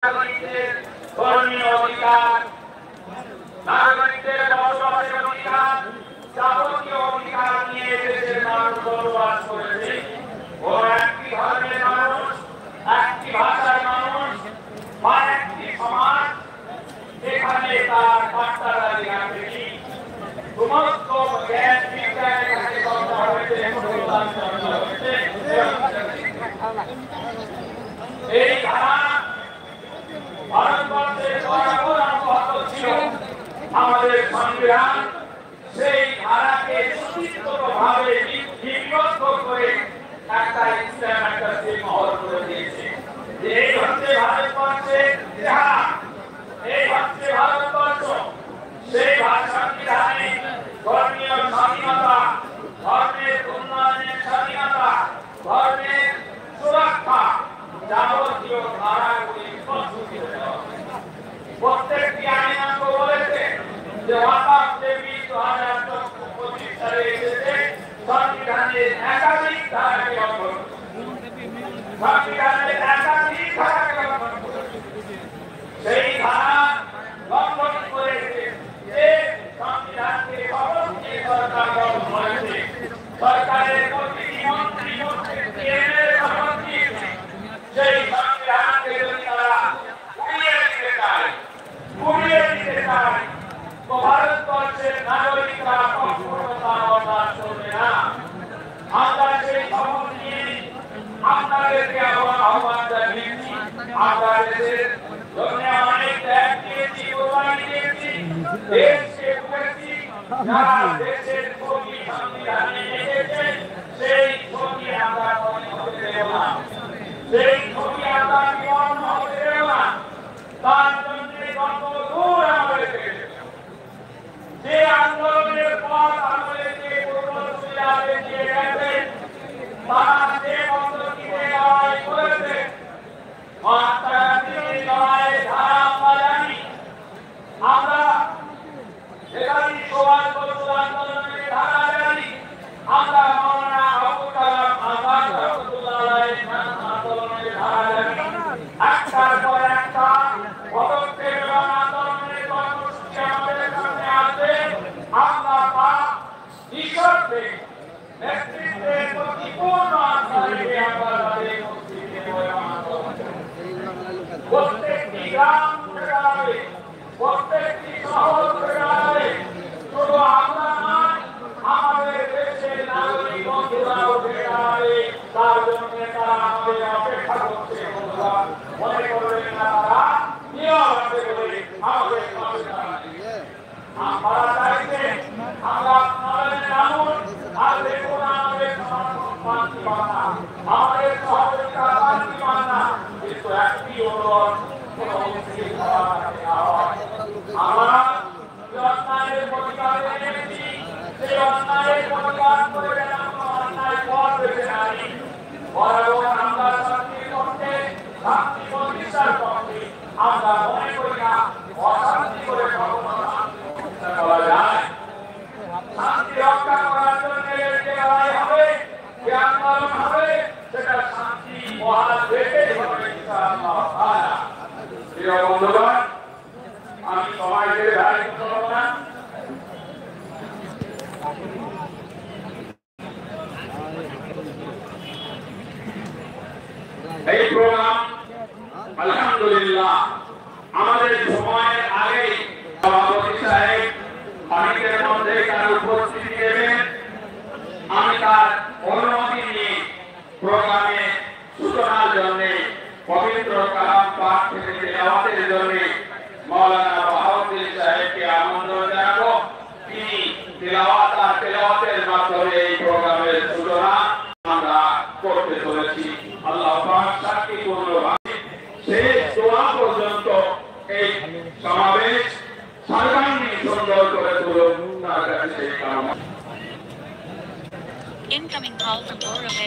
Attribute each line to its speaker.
Speaker 1: নাগরিকদের ধর্মীয় অধিকার, নাগরিকদের বসবাসের অধিকার, যাবতীয় অধিকার নিয়ে দেশের মানুষ বসবাস করেছে। ও একটি ধর্মের মানুষ, একটি ভাষার মানুষ বা একটি সমাজ, এখানে তার বার্তাদারি রাখেনি। সমস্ত জ্ঞান বিজ্ঞানের কাছে কথা হয়েছে, এই ধারা ভারতবর্ষের ছিল আমাদের সংবিধান। সেই ধারাকে সুচিন্তিতভাবে বিব্রত করে একটা ইসলাম একটা মহল করে দিয়েছে। এই হচ্ছে ভারতবর্ষের ইতিহাস, এই হচ্ছে ভারতবর্ষ। সেই সংবিধানে ধর্মীয় স্বাধীনতা, ধর্মের উন্নয়নের স্বাধীনতা, ধর্মের সুরক্ষা, যাবতীয় ধারাগুলি প্রত্যেকটি আইনাঙ্গ বলেছে যে ওয়াকাফ দেবী 2025 সালে এসেছে সংবিধানের একাধিক ধারাকে লঙ্ঘন সেই ধারা লঙ্ঘন করেছে। যে সংবিধানকে অবশ্যই সরকার গঠন করেছে, সরকারের প্রতিটি মন্ত্রী সেই সংবিধানকে যদি তারা উড়িয়ে দিতে চায় তো ভারতবর্ষের নাগরিকরা কখনো তার অবদান করবে না। আমরা সেই খবর নিয়ে আপনাদেরকে আহ্বান জানিয়েছি। আমরা দেশের জন্য অনেক ত্যাগ দিয়েছি, কোরবানি দিয়েছি, দেশকে বুঝেছি। যারা দেশের ছবি সংবিধানে লিখেছে সেই ছবি আমরা হতে দেব না, সেই ছবি আমরা বিবর্ণ হতে দেব না। তার জন্য কত দূর আমাদেরকে যে আন্দোলনের পর আমাদেরকে পূর্বসূরীরা দেখিয়ে গেছে, তারা যে পদ্ধতিতে লড়াই করেছে, মহাত্মা গান্ধীর লড়াইয়ের ধারা আমরা জানি। আমরা নেতাজি সুভাষ বসুর আন্দোলনের ধারা জানি। আমরা মাওলানা আবুল কালাম আজাদ আন্দোলনের ধারা জানি। একটার পর একটা পদক্ষেপ এবং আন্দোলনের কর্মসূচি আমাদের সামনে আছে। আমরা তা নিঃশর্তে নেতৃত্বের প্রতি পূর্ণ আস্থা রেখে আমরা তাদের নেতৃত্বে প্রত্যেকটি গ্রাম ঘুরে দাঁড়াবে, প্রত্যেকটি শহর ঘুরে দাঁড়াবে। শুধু আমরা নয়, আমাদের দেশের নাগরিক বন্ধুরাও ঘুরে দাঁড়াবে। তার জন্য তারা আমাদের অপেক্ষা করছে। মনে করবেন না তারা নিয়ম আছে বলে আমাদের আমরা চাইছে আমরা আপনাদের জানুন আর দেখুন আমাদের শান্তিবানা, আমাদের সহযোগিতা শান্তিবানা, কিন্তু একটি অনুরোধ আমরা অন্যায়ের প্রতিবাদ এনেছি, সেই অন্যায়ের প্রতিবাদ করে যেন অন্যায় পথ বেছে নাই। বরং আমরা শান্তির পক্ষে, শান্তি প্রতিষ্ঠার পক্ষে। আমরা মনে করি না অশান্তি করে কখনো করা যায়। শান্তি রক্ষা করার জন্য যে লড়াই হবে, যে আন্দোলন হবে, সেটা শান্তি মহান রেখেই হবে ইনশাআল্লাহ। প্রিয় বন্ধুগণ, আমি সবাইকে দায়িত্ব করব না। এই প্রোগ্রাম আলহামদুলিল্লাহ আমাদের সময়ের আগে সভাপতি সাহেব অনেকের মধ্যে তার উপস্থিতি দেবেন। আমি তার অনুমতি নিয়ে প্রোগ্রামে সূচনার জন্য পবিত্র কালাম পাঠ থেকে তেলাওয়াতের জন্য মাওলানা বাহাউদ্দিন সাহেবকে আমন্ত্রণ জানাবো। তিনি তেলাওয়াত আর তেলাওয়াতের মাধ্যমে এই প্রোগ্রামের সূচনা আমরা করতে চলেছি। আল্লাহ পাক শান্তিপূর্ণভাবে শেষ দোয়া পর্যন্ত এই সমাবেশ সর্বাঙ্গীন সুন্দর করে তুলুন, তার কাছে সেই কামনা।
Speaker 2: Incoming call from Borough.